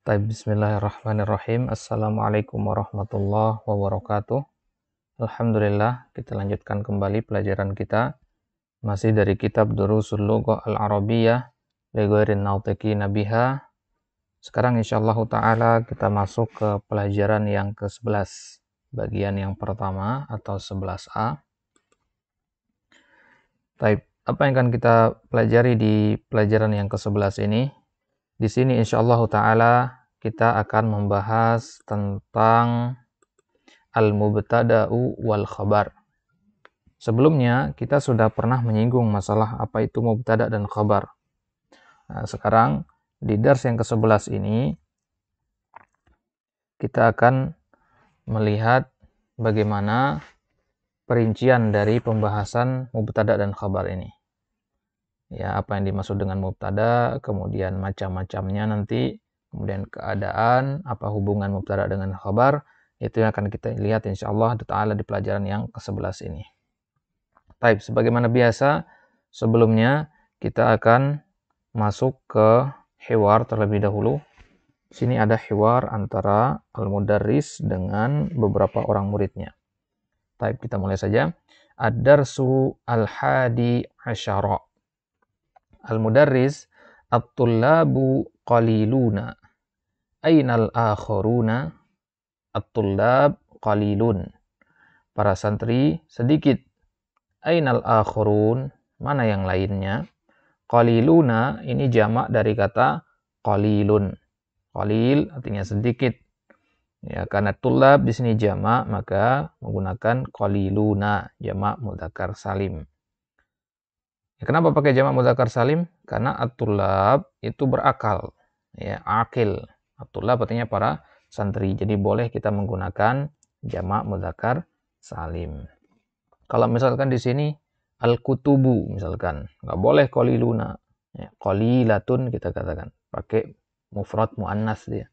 Bismillahirrahmanirrahim. Assalamualaikum warahmatullahi wabarakatuh. Alhamdulillah, kita lanjutkan kembali pelajaran kita masih dari kitab Durusul Lughah Al-Arabiyyah li ghairin nautiqina biha. Sekarang insyaallah taala kita masuk ke pelajaran yang ke-11, bagian yang pertama atau 11A. Apa yang akan kita pelajari di pelajaran yang ke-11 ini? Di sini insyaallah taala kita akan membahas tentang al-mubtada'u wal khabar. Sebelumnya kita sudah pernah menyinggung masalah apa itu mubtada' dan khabar. Nah, sekarang di dars yang ke-11 ini kita akan melihat bagaimana perincian dari pembahasan mubtada' dan khabar ini. Ya, apa yang dimaksud dengan mubtada', kemudian macam-macamnya nanti, kemudian keadaan, apa hubungan mubtada dengan khabar, itu yang akan kita lihat insyaallah ta'ala di pelajaran yang ke-11 ini. Baik, sebagaimana biasa, sebelumnya kita akan masuk ke hiwar terlebih dahulu. Sini ada hiwar antara al-mudarris dengan beberapa orang muridnya. Baik, kita mulai saja. Ad-darsu al-hadi asyara. Al-mudarris, at-tullabu qaliluna. Ainal akharuna? At-tullab qalilun. Para santri sedikit. Ainal akharun? Mana yang lainnya? Qaliluna ini jamak dari kata qalilun. Qalil artinya sedikit. Ya, karena tullab di sini jamak, maka menggunakan qaliluna, jamak mudzakkar salim. Ya, kenapa pakai jamak mudzakkar salim? Karena at-tullab itu berakal, ya, akil. At-tullab artinya para santri. Jadi boleh kita menggunakan jamak mudzakkar salim. Kalau misalkan di sini al-kutubu misalkan, nggak boleh qaliluna. Ya, qalilatun kita katakan. Pakai mufrad muannas dia.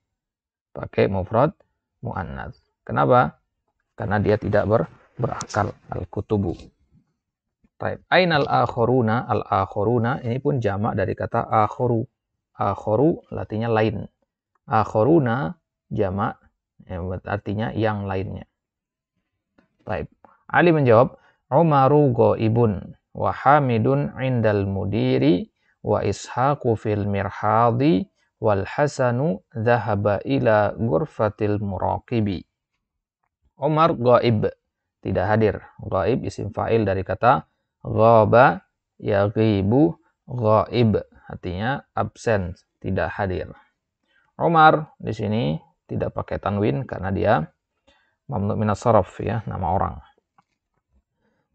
Pakai mufrad muannas. Kenapa? Karena dia tidak berakal, al-kutubu. Ainal akharuna? Al-akharuna ini pun jamak dari kata akharu. Akharu artinya lain. Akharuna jamak, ya, artinya yang lainnya. Baik. Ali menjawab, Umaru ghaibun wa Hamidun indal mudiri wa Ishaqu fil mirhadi wal Hasanu dhahaba ila ghurfatil muraqibi. Umar ghaib, tidak hadir. Ghaib isim fa'il dari kata ghaba yaghibu, ghaib artinya absen, tidak hadir. Umar di sini tidak pakai tanwin karena dia mamnu minas sharaf, ya, nama orang.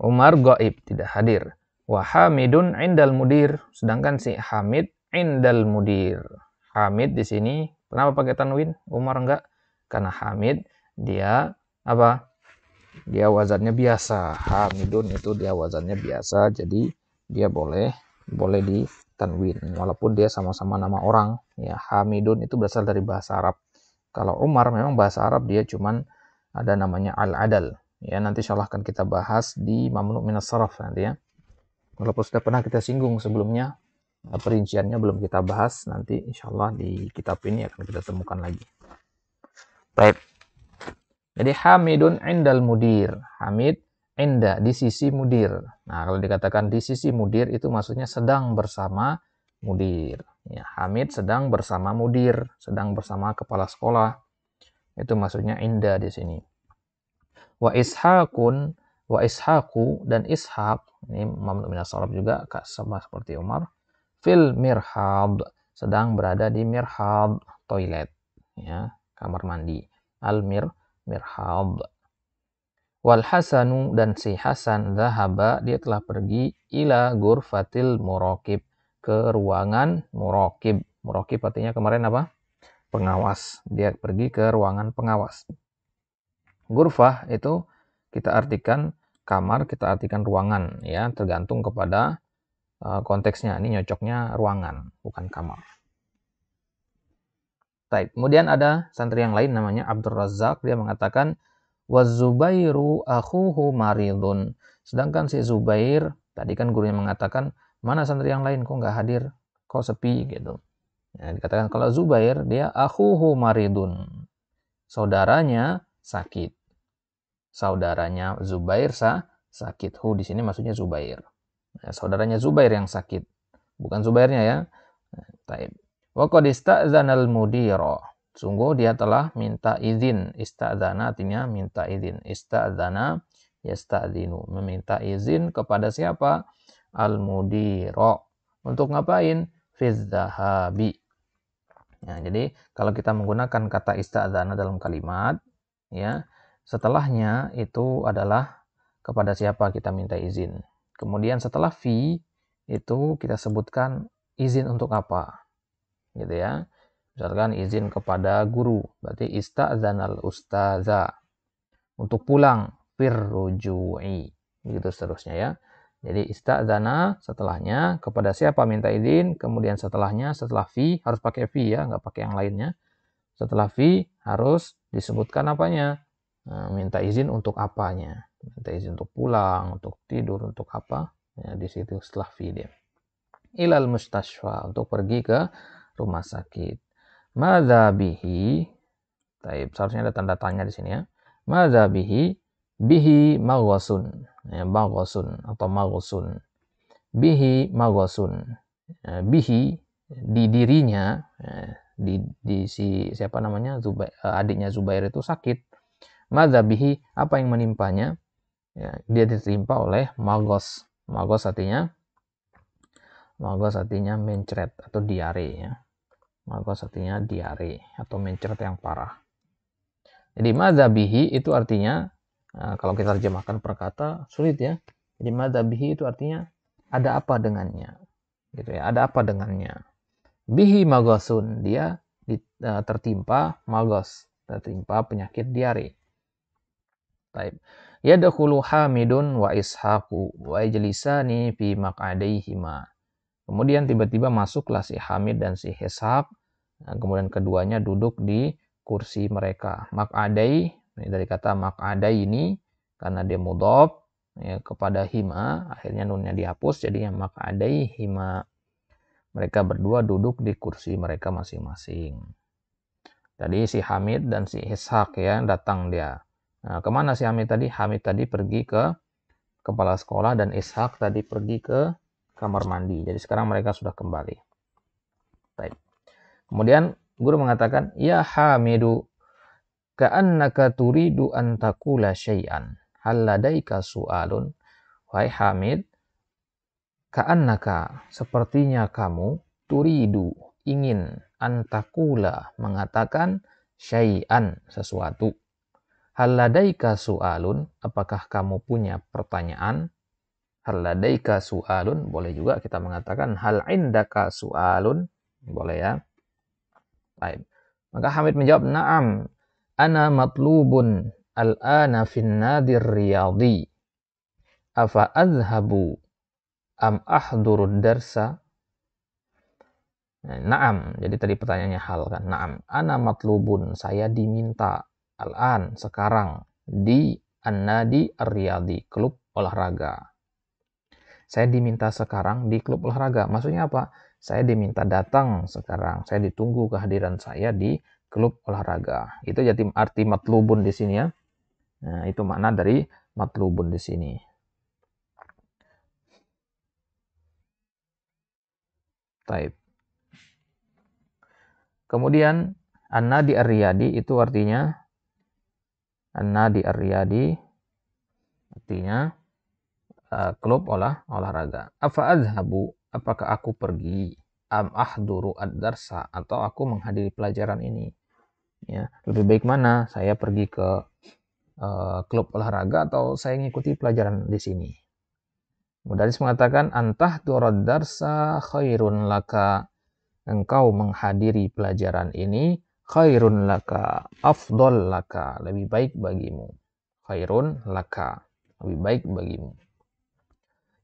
Umar ghaib, tidak hadir. Wa Hamidun indal mudir, sedangkan si Hamid indal mudir. Hamid di sini kenapa pakai tanwin? Umar enggak? Karena Hamid dia apa? Dia wazannya biasa. Hamidun itu dia wazannya biasa, jadi dia boleh di tanwin walaupun dia sama-sama nama orang. Ya, Hamidun itu berasal dari bahasa Arab. Kalau Umar memang bahasa Arab, dia cuman ada namanya al-adal. Ya, nanti insyaallah akan kita bahas di mamnu minas sharaf nanti, ya. Walaupun sudah pernah kita singgung sebelumnya, perinciannya belum kita bahas, nanti insyaallah di kitab ini akan kita temukan lagi. Baik. Jadi Hamidun indal mudir. Hamid inda, di sisi mudir. Nah, kalau dikatakan di sisi mudir itu maksudnya sedang bersama mudir. Ya, Hamid sedang bersama mudir, sedang bersama kepala sekolah. Itu maksudnya inda di sini. Wa Ishaqun, wa Ishaqu, dan Ishaq ini mamnu minas sharaf juga sama seperti Umar. Fil mirhad, sedang berada di mirhad, toilet, ya, kamar mandi. Al-mirhad. Wal Hasanu, dan si Hasan, dhahaba, dia telah pergi, ila ghurfatil muraqib, ke ruangan muraqib. Muraqib artinya kemarin apa? Pengawas. Dia pergi ke ruangan pengawas. Ghurfah itu kita artikan kamar, kita artikan ruangan, ya, tergantung kepada konteksnya. Ini nyocoknya ruangan, bukan kamar. Baik, kemudian ada santri yang lain namanya Abdul Razak, dia mengatakan waz-Zubairu akhuhu maridun. Sedangkan si Zubair, tadi kan gurunya mengatakan, mana santri yang lain kok nggak hadir, kok sepi gitu. Ya, dikatakan kalau Zubair dia akhuhu maridun. Saudaranya sakit. Saudaranya Zubair sakit. Hu di sini maksudnya Zubair. Ya, saudaranya Zubair yang sakit. Bukan Zubairnya ya. Taib. Wa qad ista'zanal mudira. Sungguh dia telah minta izin. Ista'zana artinya minta izin. Ista'zana yasta'zinu. Meminta izin kepada siapa? Al-mudira. Untuk ngapain? Fiz zahabi. Ya, jadi kalau kita menggunakan kata ista'zana dalam kalimat, ya, setelahnya itu adalah kepada siapa kita minta izin. Kemudian setelah fi itu kita sebutkan izin untuk apa, gitu ya. Misalkan izin kepada guru, berarti ista'zanal ustaza untuk pulang, firruju'i, begitu seterusnya ya. Jadi ista'zana setelahnya kepada siapa minta izin, kemudian setelahnya setelah fi harus pakai fi ya, nggak pakai yang lainnya. Setelah fi harus disebutkan apanya, minta izin untuk apanya, minta izin untuk pulang, untuk tidur, untuk apa, ya, di situ setelah fi dia. Ilal mustashfa, untuk pergi ke rumah sakit. Madza bihi, taib, seharusnya ada tanda tanya di sini ya. Madza bihi, bihi maghwasun, ya, maghwasun atau maghwasun. Bihi maghwasun, ya, bihi di dirinya, ya, di si siapa namanya adiknya Zubair itu sakit. Madza bihi, apa yang menimpanya? Ya, dia ditimpa oleh magos. Magos artinya mencret atau diare ya. Magos artinya diare atau mencret yang parah. Jadi madzabihi itu artinya, kalau kita terjemahkan per kata sulit ya. Jadi madzabihi itu artinya ada apa dengannya, gitu ya. Ada apa dengannya? Bihi magosun, dia tertimpa magos, tertimpa penyakit diare. Taib. Yadkhulu Hamidun wa Ishaqu wa yajlisani fi maq'adaihima. Kemudian tiba-tiba masuklah si Hamid dan si Ishaq. Kemudian keduanya duduk di kursi mereka. Maq'adai, dari kata maq'adai ini karena dia mudhof ya, kepada hima, akhirnya nunnya dihapus jadinya maq'adai hima. Mereka berdua duduk di kursi mereka masing-masing. Tadi si Hamid dan si Ishaq ya datang dia. Nah, kemana si Hamid tadi? Hamid tadi pergi ke kepala sekolah dan Ishaq tadi pergi ke kamar mandi. Jadi sekarang mereka sudah kembali. Baik. Kemudian guru mengatakan, ya Hamidu, ka'annaka turidu an taqula syai'an. Hal ladaika su'alun? Wahai Hamid, ka'annaka, sepertinya kamu, turidu, ingin, an taqula, mengatakan syai'an, sesuatu. Hal ladaika su'alun? Apakah kamu punya pertanyaan? Hal ladaika su'alun, boleh juga kita mengatakan hal indaka su'alun, boleh ya. Baik. Maka Hamid menjawab, na'am, ana matlubun al-ana fin nadir riyadhi. Afa azhabu am ahdurud darsa? Na'am, jadi tadi pertanyaannya hal kan. Na'am, ana matlubun, saya diminta al-an, sekarang, di an-nadi ar-riyadhi, klub olahraga. Saya diminta sekarang di klub olahraga. Maksudnya apa? Saya diminta datang sekarang. Saya ditunggu kehadiran saya di klub olahraga. Itu jadi arti matlubun di sini ya. Nah, itu makna dari matlubun di sini. Taib. Kemudian an-nadi ar-riyadi itu artinya an-nadi ar-riyadi artinya klub olahraga. Afa azhabu, apakah aku pergi? Am ahduru ad-darsa, atau aku menghadiri pelajaran ini? Ya, lebih baik mana? Saya pergi ke klub olahraga atau saya mengikuti pelajaran di sini? Mudaris mengatakan antah turad darsa khairun laka, engkau menghadiri pelajaran ini khairun laka, afdol laka, lebih baik bagimu. Khairun laka, lebih baik bagimu.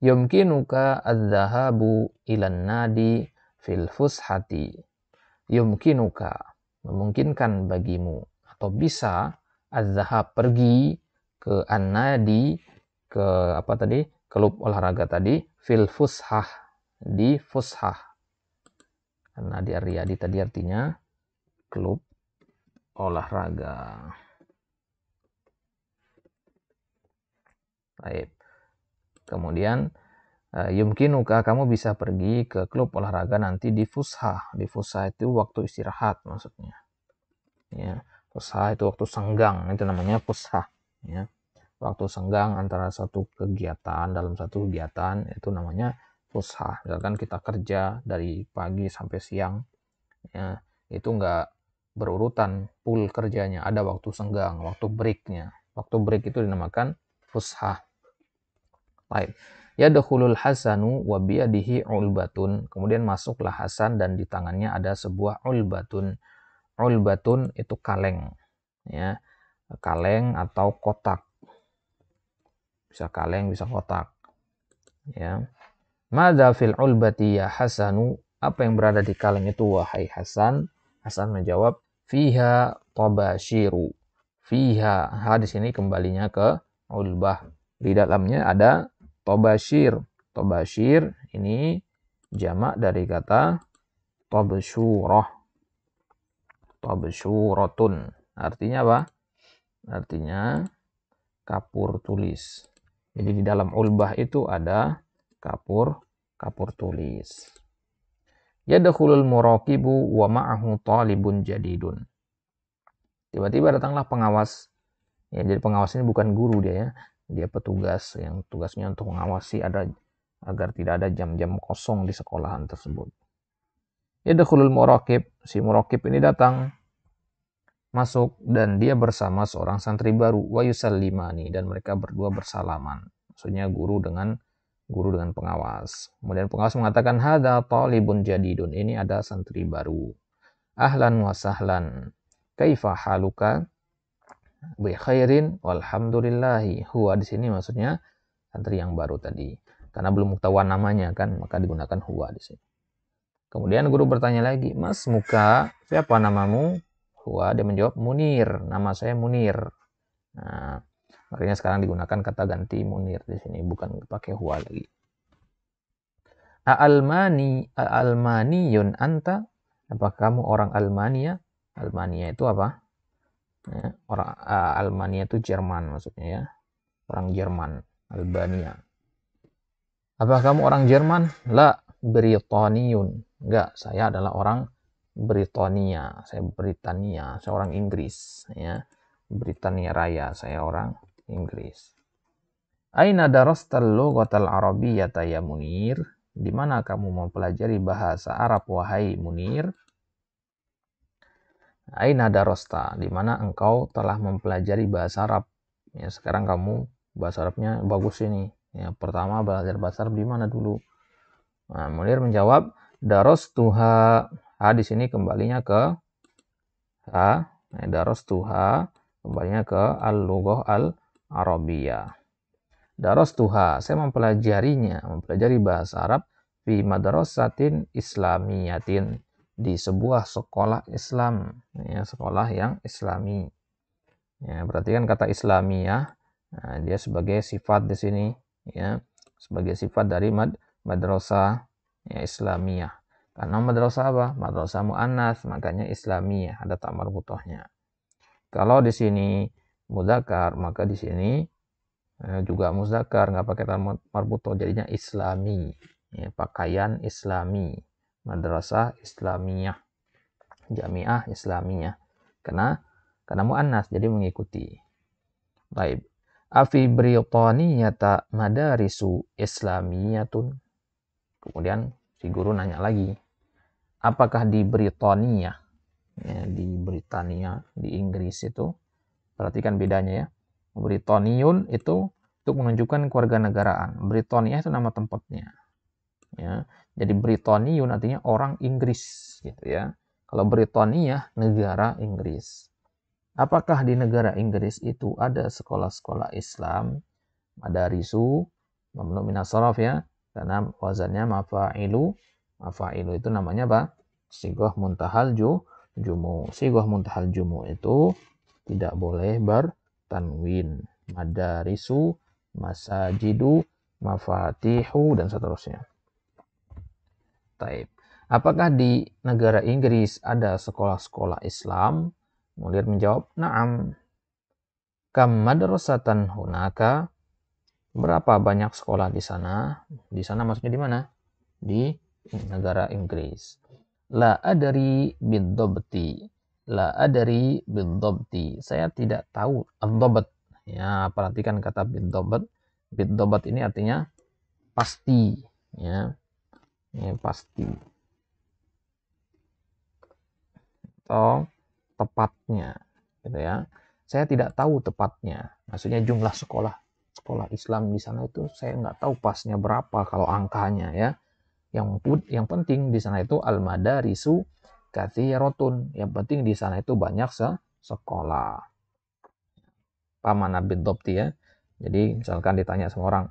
Yumkinuka adz-dzahabu ilan nadi fil fushati. Yumkinuka, memungkinkan bagimu atau bisa az-zahab, pergi ke an-nadi, ke apa tadi? Klub olahraga tadi, fil fushah, di fushah. Nadi Riyadi tadi artinya klub olahraga. Baik. Kemudian yumkinuka, kamu bisa pergi ke klub olahraga nanti di fushah. Di fushah itu waktu istirahat maksudnya. Ya, fushah itu waktu senggang, itu namanya fushah. Ya, waktu senggang antara satu kegiatan, dalam satu kegiatan itu namanya fushah. Misalkan kita kerja dari pagi sampai siang, ya, itu enggak berurutan full kerjanya, ada waktu senggang, waktu breaknya. Waktu break itu dinamakan fushah. Baik. Yadkhulul Hasanu wa biyadihi ulbatun. Kemudian masuklah Hasan dan di tangannya ada sebuah ulbatun. Ulbatun itu kaleng, ya. Kaleng atau kotak. Bisa kaleng, bisa kotak. Ya. Madza fil ulbati ya Hasanu? Apa yang berada di kaleng itu wahai Hasan? Hasan menjawab, fiha tabashiru. Fiha, ha di sini kembalinya ke ulbah. Di dalamnya ada tabashir. Tabashir ini jamak dari kata tabsyurah. Tabsyuratun. Artinya apa? Artinya kapur tulis. Jadi di dalam ulbah itu ada kapur tulis. Yadkhulul muraqibu wa ma'ahu talibun jadidun. Tiba-tiba datanglah pengawas. Ya, jadi pengawas ini bukan guru dia ya. Dia petugas yang tugasnya untuk mengawasi agar tidak ada jam-jam kosong di sekolahan tersebut. Yadkhulul muraqib, si muraqib ini datang masuk dan dia bersama seorang santri baru, wa yusallimani, dan mereka berdua bersalaman. Maksudnya guru dengan pengawas. Kemudian pengawas mengatakan, hadza talibun jadidun, ini ada santri baru. Ahlan wa sahlan. Kaifa haluka? Bi khairin walhamdulillahi. Huwa di sini maksudnya santri yang baru tadi. Karena belum ketahuan namanya kan, maka digunakan huwa di sini. Kemudian guru bertanya lagi, Mas Muka, siapa namamu? Huwa, dia menjawab, Munir, nama saya Munir. Nah, makanya sekarang digunakan kata ganti Munir di sini, bukan pakai huwa lagi. A'almaniyun anta? Apakah kamu orang Almania? Almania itu apa? Ya, orang Almania itu Jerman maksudnya ya. Orang Jerman, Albania. Apakah kamu orang Jerman? La, Britaniyun. Enggak, saya adalah orang Britania. Saya Britania, saya orang Inggris ya. Britania Raya, saya orang Inggris. Aina darastal lughatal arabiyyata ya Munir? Di mana kamu mempelajari bahasa Arab wahai Munir? Aina darasta, di mana engkau telah mempelajari bahasa Arab? Ya, sekarang kamu bahasa Arabnya bagus ini. Ya, pertama belajar bahasa Arab di mana dulu? Nah, Munir menjawab, darastuha. Ha di sini kembalinya ke ha. Darastuha kembalinya ke al-lughah al-arabiyyah. Darastuha, saya mempelajari bahasa Arab fi madrasatin islamiyatin, di sebuah sekolah Islam, ya, sekolah yang Islami. Ya, berarti kan kata Islamiyah, nah, dia sebagai sifat di sini, ya, sebagai sifat dari madrasah ya, Islamiyah. Karena madrasah apa? Madrasah muannats, makanya Islamiyah, ada ta marbutohnya. Kalau di sini mudzakkar, maka di sini juga muzakkar, nggak pakai ta marbutoh, jadinya Islami, ya, pakaian Islami. Madrasah Islamiyah, Jamiah Islamiyah, karena muannas jadi mengikuti. Baik. Afi Britaniyata madarisu islamiyatun. Kemudian si guru nanya lagi, apakah di Britania, ya, di Britania, di Inggris itu, perhatikan bedanya ya. Britaniun itu untuk menunjukkan kewarganegaraan. Britania itu nama tempatnya. Ya. Jadi Britaniun artinya orang Inggris gitu ya. Kalau Britania negara Inggris. Apakah di negara Inggris itu ada sekolah-sekolah Islam? Madarisu, mamnu minas sharaf ya. Karena wazannya mafa'ilu. Mafa'ilu itu namanya apa? Sighah muntahal jumu. Sighah muntahal jumu itu tidak boleh bertanwin. Madarisu, masajidu, mafatihu dan seterusnya. Taib. apakah di negara Inggris ada sekolah-sekolah Islam? Munir menjawab, na'am. Kam madrasatan hunaka? Berapa banyak sekolah di sana? Di sana maksudnya di mana? Di negara Inggris. La adari bid-dobti. La adari bid-dobti. Saya tidak tahu ad-dobat. Ya, perhatikan kata bid-dobat. Bid-dobat ini artinya pasti, ya. Ya, pasti. Atau tepatnya, gitu ya. Saya tidak tahu tepatnya. Maksudnya jumlah sekolah Islam di sana itu saya nggak tahu pasnya berapa kalau angkanya, ya. Yang penting di sana itu al-madarisu katsiratun. Yang penting di sana itu banyak sekolah. Paman bid-dobti, ya. Jadi misalkan ditanya sama orang,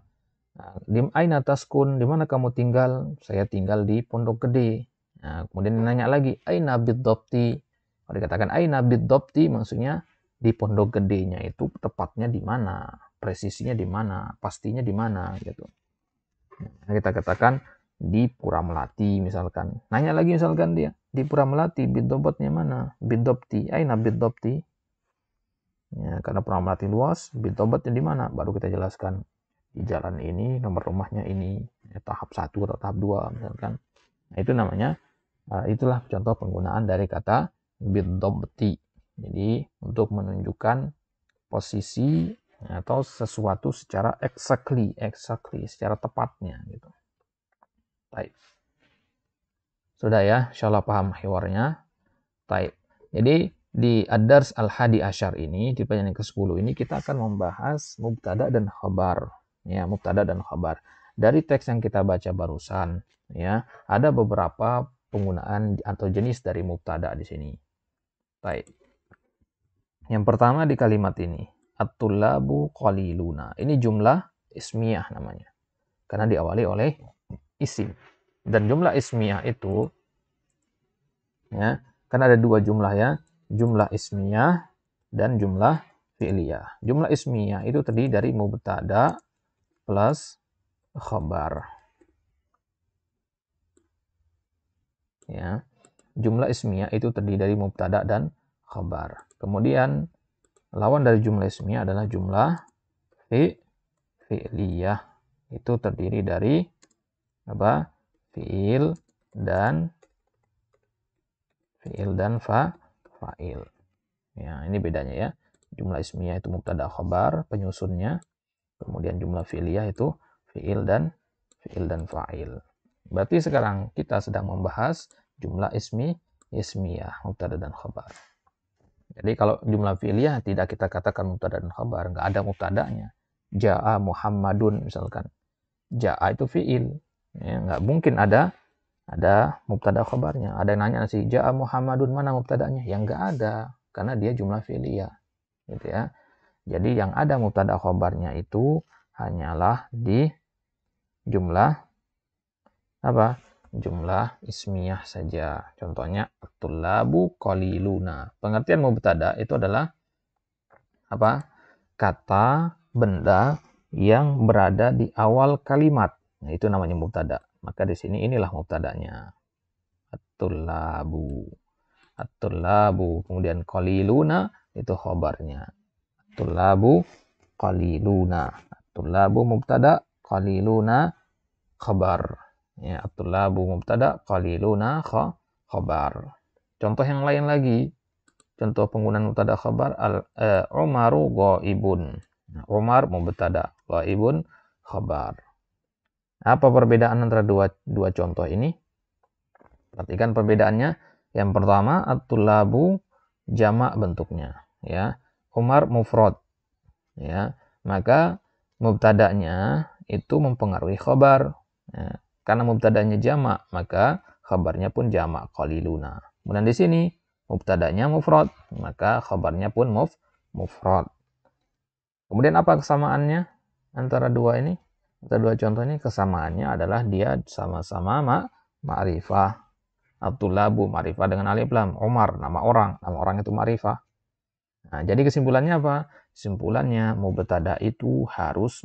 di aina taskun, di mana kamu tinggal? Saya tinggal di Pondok Gede. Nah, kemudian nanya lagi, aina bid-dobti. Kalau dikatakan aina bid-dobti, maksudnya di Pondok Gedenya itu tepatnya di mana, presisinya di mana, pastinya di mana, gitu. Nah, kita katakan di Pura Melati misalkan. Nanya lagi misalkan dia, di Pura Melati bid-dobtnya mana? Bid-dobti, aina bid-dobti. Ya, karena Pura Melati luas, bid-dobtnya di mana? Baru kita jelaskan. Di jalan ini, nomor rumahnya ini, ya, tahap 1 atau tahap 2 misalkan. Nah, itu namanya, itulah contoh penggunaan dari kata bid-dobti. Jadi untuk menunjukkan posisi atau sesuatu secara exactly, secara tepatnya gitu. Baik. Sudah ya, insyaallah paham hiwarnya. Baik. Jadi di Ad-Dars Al-Hadi Asyar ini, di pelajaran ke-10 ini kita akan membahas mubtada dan khabar. Ya, mubtada dan khabar. Dari teks yang kita baca barusan, ya, ada beberapa penggunaan atau jenis dari mubtada di sini. Baik. Yang pertama di kalimat ini, at-tullabu qaliluna. Ini jumlah ismiyah namanya. Karena diawali oleh isim. Dan jumlah ismiyah itu, ya, karena ada dua jumlah, ya, jumlah ismiyah dan jumlah fi'liyah. Jumlah ismiyah itu terdiri dari mubtada plus khabar. Ya, jumlah ismiyah itu terdiri dari mubtada dan khabar. Kemudian lawan dari jumlah ismiyah adalah jumlah fi'liyah. Itu terdiri dari apa? Fi'il dan fa'il. Ya, ini bedanya, ya. Jumlah ismiyah itu mubtada khabar penyusunnya. Kemudian jumlah fi'liyah itu fi'il dan fa'il. Berarti sekarang kita sedang membahas jumlah ismiyah, mubtada dan khabar. Jadi kalau jumlah fi'liyah tidak kita katakan mubtada dan khabar, nggak ada mubtadanya. Ja'a Muhammadun misalkan. Ja'a itu fi'il. Ya, nggak mungkin ada mubtada khabarnya. Ada yang nanya sih, Ja'a Muhammadun, mana mubtadanya? Ya nggak ada, karena dia jumlah fi'liyah. Gitu ya. Jadi yang ada mubtada khabarnya itu hanyalah di jumlah apa? Jumlah ismiyah saja. Contohnya at-tullabu qaliluna. Pengertian mubtada itu adalah apa? Kata benda yang berada di awal kalimat. Nah, itu namanya mubtada. Maka di sini inilah mubtadanya. At-tullabu. At-tullabu. Kemudian qaliluna itu khabarnya. At-tullabu qaliluna. At-tullabu mubtada, qaliluna khabar. Ya, at-tullabu mubtada, qaliluna khabar. Contoh yang lain lagi. Contoh penggunaan mubtada khabar, Umaru ghaibun. Nah, Umar mubtada, ghaibun khabar. Apa perbedaan antara dua contoh ini? Perhatikan perbedaannya. Yang pertama, at-tullabu jamak bentuknya, ya. Umar mufrad, ya. Maka mubtadanya itu mempengaruhi khabar. Ya. Karena mubtadanya jamak, maka khabarnya pun jamak, qaliluna. Kemudian di sini mubtadanya mufrad, maka khabarnya pun mufrad. Kemudian apa kesamaannya antara dua ini? Antara dua contoh ini, kesamaannya adalah dia sama-sama ma'rifah. At-tullabu ma'rifah dengan alif lam. Umar nama orang itu ma'rifah. Nah, jadi kesimpulannya apa? Kesimpulannya mubtada itu harus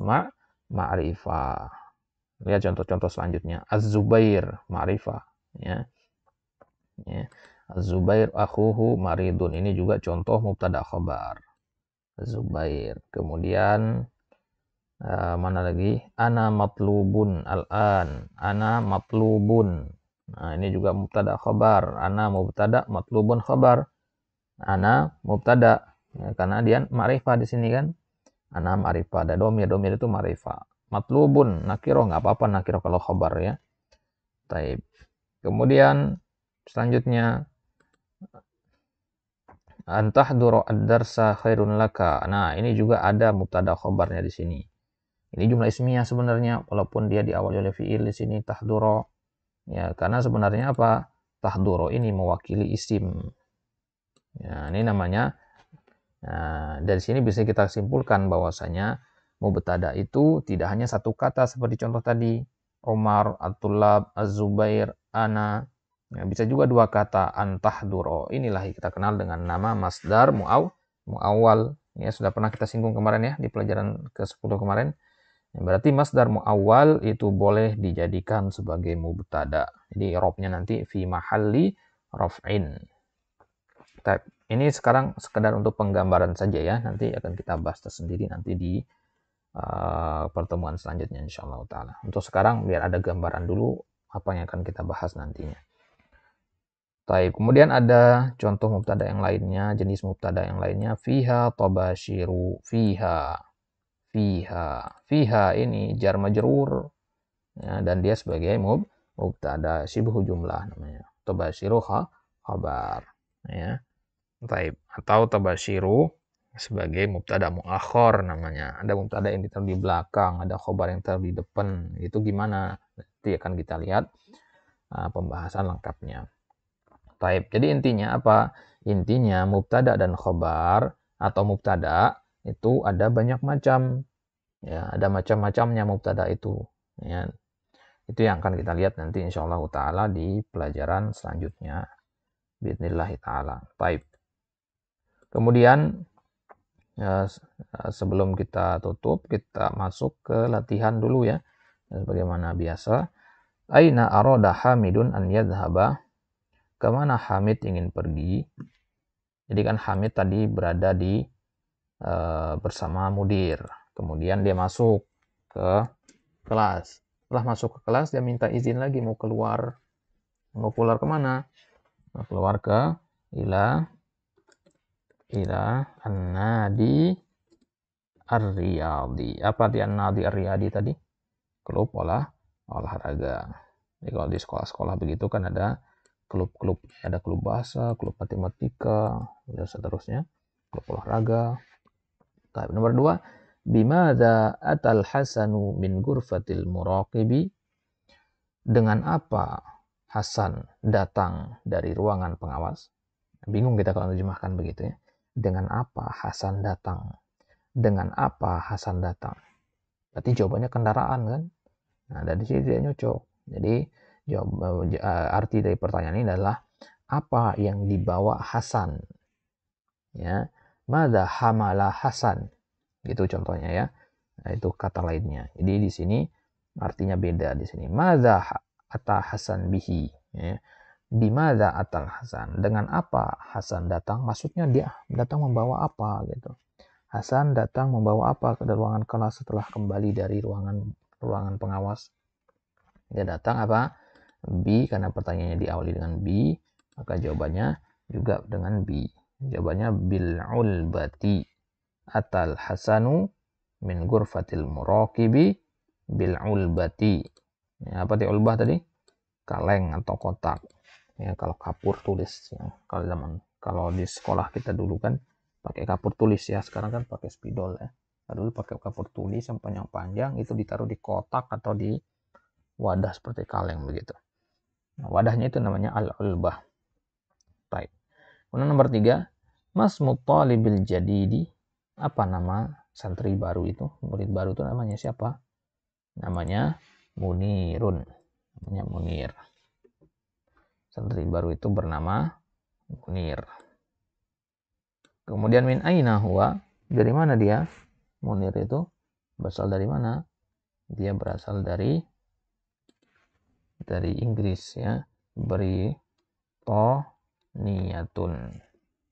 ma'rifah. Lihat contoh-contoh selanjutnya. Az-Zubair ma'rifah, ya. Ya. Az-Zubair akhuhu maridun. Ini juga contoh mubtada khabar. Az-Zubair. Kemudian mana lagi? Ana matlubun al-an. Ana matlubun. Nah, ini juga mubtada khabar. Ana mubtada, matlubun khabar. Ana mubtada. Ya, karena dia ma'rifah di sini kan. Ana ma'rifah. Ada domir. Domir itu ma'rifah. Matlubun. Nakiroh. Nggak apa-apa nakiroh kalau khabar ya. Taib. Kemudian selanjutnya antahduru ad-darsa khairun laka. Nah, ini juga ada mubtada khabarnya di sini. Ini jumlah ismiyah sebenarnya, walaupun dia diawali oleh fiil di sini tahduru. Ya, karena sebenarnya apa? Tahduru ini mewakili isim. Ya, ini namanya. Nah, dari sini bisa kita simpulkan bahwasanya mubtada itu tidak hanya satu kata seperti contoh tadi, Umar, At-Tullab, Az-Zubair, Ana. Ya, bisa juga dua kata, antahduro. Inilah yang kita kenal dengan nama masdar muawwal. Ya, sudah pernah kita singgung kemarin ya di pelajaran ke-10 kemarin. Berarti masdar muawwal itu boleh dijadikan sebagai mubtada. Jadi i'rabnya nanti fi mahalli raf'in. Ini sekarang sekedar untuk penggambaran saja ya. Nanti akan kita bahas tersendiri nanti di pertemuan selanjutnya insyaallah taala. Untuk sekarang biar ada gambaran dulu apa yang akan kita bahas nantinya. Kemudian ada contoh mubtada yang lainnya, jenis mubtada yang lainnya fiha tabashiru, fiha. Fiha ini jar majrur ya, dan dia sebagai mubtada syibhu jumlah namanya. Tabashiru khabar ya. Atau tabashiru sebagai mubtada muakhor namanya. Ada mubtada yang ditaruh di belakang, ada khabar yang ditaruh di depan. Itu gimana? Nanti akan kita lihat pembahasan lengkapnya. Jadi intinya apa? Intinya mubtada dan khabar atau mubtada itu ada banyak macam. Ya, ada macam-macamnya mubtada itu. Ya. Itu yang akan kita lihat nanti insyaallah taala di pelajaran selanjutnya. Bismillah taala. Kemudian ya, sebelum kita tutup, kita masuk ke latihan dulu ya. Sebagaimana biasa. Aina arada Hamidun an yadhhaba? Kemana Hamid ingin pergi? Jadi kan Hamid tadi berada di bersama mudir. Kemudian dia masuk ke kelas. Setelah masuk ke kelas, dia minta izin lagi mau keluar. Mau keluar kemana? Mau keluar ke ila an-nadi ar-riyadi. Apa di an-nadi ar-riyadi tadi? Klub olahraga. Jadi kalau di sekolah-sekolah begitu kan ada klub-klub, ada klub bahasa, klub matematika, dan seterusnya, klub olahraga. Nomor 2, bimadza atal Hasanu min ghurfatil muraqibi? Dengan apa Hasan datang dari ruangan pengawas? Bingung kita kalau terjemahkan begitu ya. Dengan apa Hasan datang? Dengan apa Hasan datang? Berarti jawabannya kendaraan kan? Nah, dari sini dia nyocok. Jadi arti dari pertanyaan ini adalah apa yang dibawa Hasan? Ya, madza hamala Hasan? Gitu contohnya ya. Nah, itu kata lainnya. Jadi di sini artinya beda di sini. Madza ata Hasan bihi? Ya. Bimadza atal Hasan? Dengan apa Hasan datang? Maksudnya dia datang membawa apa gitu. Hasan datang membawa apa ke ruangan kelas setelah kembali dari ruangan pengawas? Dia datang apa? B, karena pertanyaannya diawali dengan B, maka jawabannya juga dengan B. Jawabannya bil ulbati. Atal Hasanu min ghurfatil muraqibi bil ulbati. Ya, apa di ulbah tadi? Kaleng atau kotak. Ya, kalau kapur tulis ya. Kalau di sekolah kita dulu kan pakai kapur tulis ya, sekarang kan pakai spidol ya. Dulu pakai kapur tulis yang panjang-panjang itu ditaruh di kotak atau di wadah seperti kaleng begitu. Nah, wadahnya itu namanya al-ulbah. Baik. Kemudian nomor 3, masmu talibil jadidi? Apa nama santri baru itu? Murid baru itu namanya siapa? Namanya Munirun. Namanya Munir. Santri baru itu bernama Munir. Kemudian min aina huwa? Dari mana dia? Munir itu berasal dari mana? Dia berasal dari Inggris ya. Britaniyatun.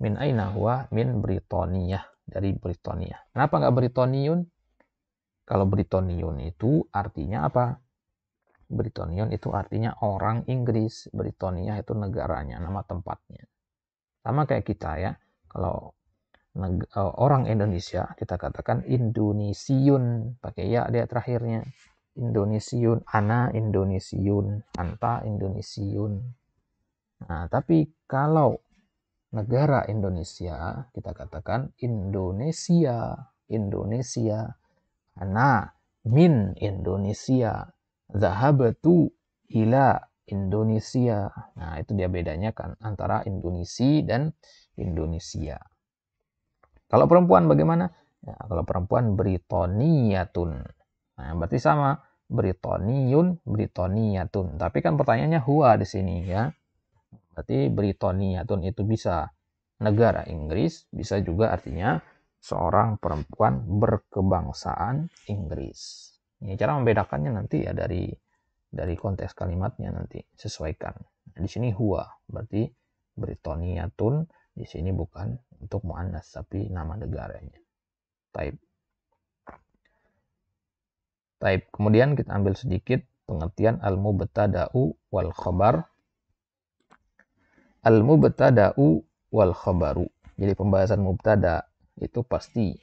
Min aina huwa? Min Britaniyah. Dari Britania. Kenapa nggak Britoniun? Kalau Britoniun itu artinya apa? Britoniun itu artinya orang Inggris. Britania itu negaranya, nama tempatnya. Sama kayak kita ya. Kalau orang Indonesia, kita katakan Indonesiun. Pakai ya dia terakhirnya. Indonesiun. Ana Indonesiun. Anta Indonesiun. Nah, tapi kalau negara Indonesia, kita katakan Indonesia. Indonesia. Ana min Indonesia. Zahabatu ila Indonesia. Nah, itu dia bedanya kan antara Indonesia dan Indonesia. Kalau perempuan bagaimana? Ya, kalau perempuan Britaniyatun. Nah, berarti sama. Britaniyun, Britaniyatun. Tapi kan pertanyaannya huwa di sini ya. Berarti Britaniyatun itu bisa negara Inggris, bisa juga artinya seorang perempuan berkebangsaan Inggris. Ini cara membedakannya nanti ya dari konteks kalimatnya nanti sesuaikan. Nah, di sini huwa, berarti Britaniyatun di sini bukan untuk muannas tapi nama negaranya. Taib. Kemudian kita ambil sedikit pengertian al-mubtada'u wal khabar. Al-mubtada'u wal khabaru. Jadi pembahasan mubtada itu pasti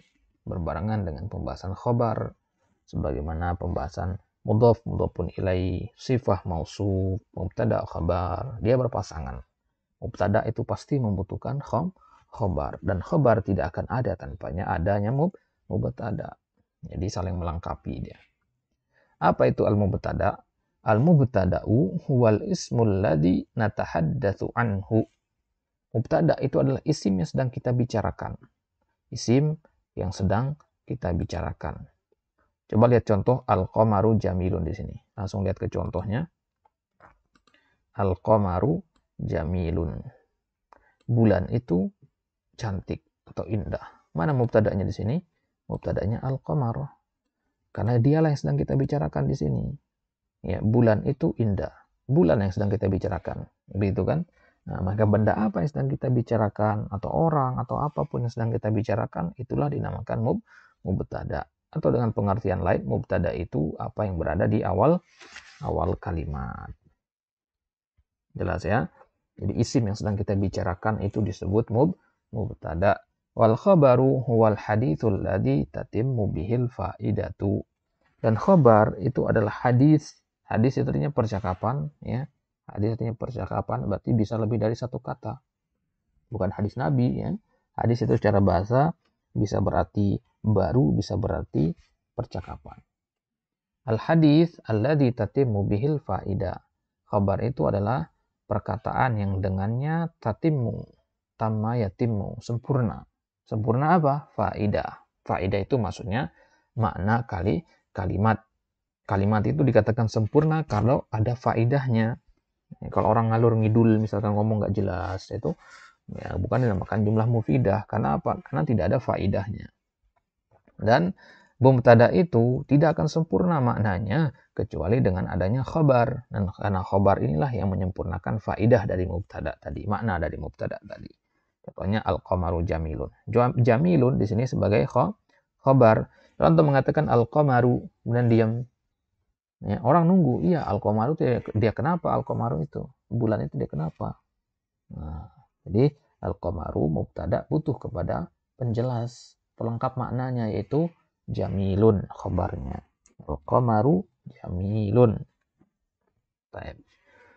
berbarengan dengan pembahasan khabar. Sebagaimana pembahasan mudhaf, mudhafun ilaihi, sifah mausuf, mubtada khabar. Dia berpasangan. Mubtada itu pasti membutuhkan khabar. Dan khabar tidak akan ada tanpanya adanya mubtada. Jadi saling melengkapi dia. Apa itu al-mubtada? Al-mubtada'u huwal ismul ladzi natahaddatsu anhu. Mubtada itu adalah isim yang sedang kita bicarakan. Isim yang sedang kita bicarakan. Coba lihat contoh al-qamaru jamilun di sini. Langsung lihat ke contohnya. Al-qamaru jamilun. Bulan itu cantik atau indah. Mana mubtadanya di sini? Mubtadanya al-qamar. Karena dialah yang sedang kita bicarakan di sini. Ya, bulan itu indah. Bulan yang sedang kita bicarakan. Begitu kan? Nah, maka benda apa yang sedang kita bicarakan, atau orang, atau apapun yang sedang kita bicarakan, itulah dinamakan mubtada. Atau dengan pengertian lain, mubtada itu apa yang berada di awal kalimat. Jelas ya? Jadi isim yang sedang kita bicarakan itu disebut mubtada. Wal khabaru huwal hadithul ladzi tatimmu bihil faidatu. Dan khabar itu adalah hadis. Hadis itu artinya percakapan, ya. Hadis artinya percakapan, berarti bisa lebih dari satu kata. Bukan hadis Nabi, ya. Hadis itu secara bahasa bisa berarti baru, bisa berarti percakapan. Al-hadis alladzi tatimmu bihil faidah. Khabar itu adalah perkataan yang dengannya tatimmu, tamma yatimmu, sempurna. Sempurna apa? Faidah. Faidah itu maksudnya makna kalimat. Kalimat itu dikatakan sempurna kalau ada faidahnya. Kalau orang ngalur ngidul misalkan ngomong nggak jelas, itu ya bukan dinamakan jumlah mufidah. Karena apa? Karena tidak ada faidahnya. Dan mubtada itu tidak akan sempurna maknanya kecuali dengan adanya khabar. Dan karena khabar inilah yang menyempurnakan faidah dari mubtada tadi, makna dari mubtada tadi. Contohnya al-qamaru jamilun. Jamilun di sini sebagai khabar. Contoh mengatakan al-qamaru, kemudian diam. Ya, orang nunggu, iya al-qamaru dia kenapa al-qamaru itu? Bulan itu dia kenapa? Nah, jadi al-qamaru mubtada butuh kepada penjelas, pelengkap maknanya yaitu jamilun khabarnya. Al-qamaru jamilun. Baik.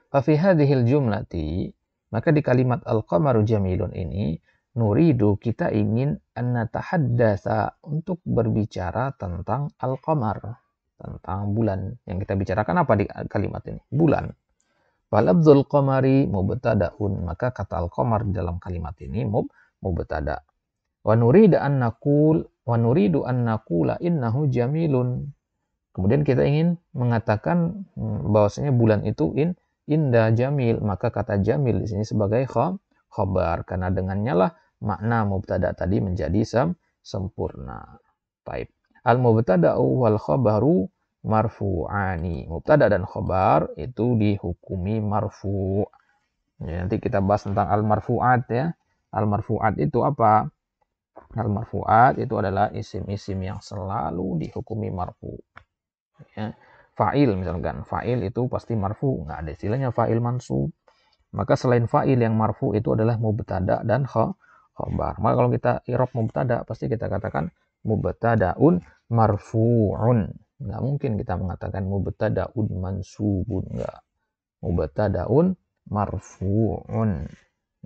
Fa fi hadhil jumlati, maka di kalimat al-qamaru jamilun ini nuridu kita ingin an natahaddatsa untuk berbicara tentang al-qamar. Tentang bulan. Yang kita bicarakan apa di kalimat ini? Bulan. Falabdul qamari mubtada'un. Maka kata al-qamar dalam kalimat ini mubtada. Wa nuridu an naqula innahu jamilun. Kemudian kita ingin mengatakan bahwasanya bulan itu indah jamil. Maka kata jamil di sini sebagai khabar. Karena dengannya lah makna mubtada tadi menjadi sempurna. Baik. Al-mubtada'u wal khabaru marfu'ani. Mubtada dan khabar itu dihukumi marfu'. Ya, nanti kita bahas tentang al-marfu'at ya. Al-marfu'at itu apa? Al-marfu'at itu adalah isim-isim yang selalu dihukumi marfu. Ya. Fa'il misalkan, fa'il itu pasti marfu, nggak ada istilahnya fa'il mansub. Maka selain fa'il yang marfu itu adalah mubtada dan khobar. Maka kalau kita i'rab mubtada pasti kita katakan mubtadaun marfu'un. Nggak mungkin kita mengatakan mubtadaun mansubun, nggak. Mubtadaun marfu'un.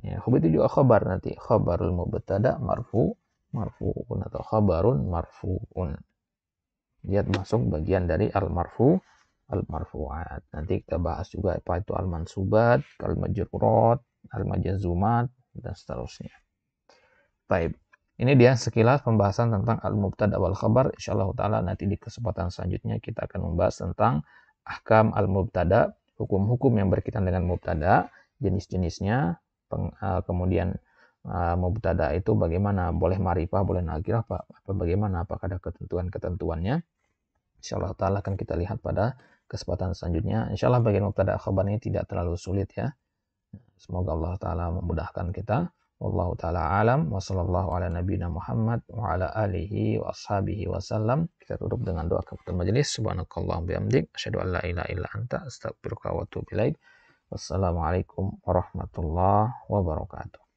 Ya, itu juga khabar nanti. Khabarul mubtada marfu'un atau khabarun marfu'un. Dia masuk bagian dari al-marfu'at. Nanti kita bahas juga apa itu al-mansubat, al-majrurat, al-majazumat, dan seterusnya. Baik. Ini dia sekilas pembahasan tentang al-mubtada wal khabar. Insyaallah taala nanti di kesempatan selanjutnya kita akan membahas tentang ahkam al-mubtada, hukum-hukum yang berkaitan dengan mubtada, jenis-jenisnya, kemudian mubtada itu bagaimana, boleh ma'rifah, boleh nakirah, apa bagaimana, apakah ada ketentuan-ketentuannya. Insyaallah taala akan kita lihat pada kesempatan selanjutnya. Insyaallah bagian mubtada khabar ini tidak terlalu sulit ya. Semoga Allah taala memudahkan kita. Wallahu taala alam wa sallallahu ala nabiyina Muhammad wa ala alihi wa ashabihi wasallam. Kita tutup dengan doa kafatul majelis. Subhanakallahumma bihamdik asyhadu an la ilaha illa anta astaghfiruka wa atubu ilaik. Wassalamualaikum warahmatullahi wabarakatuh.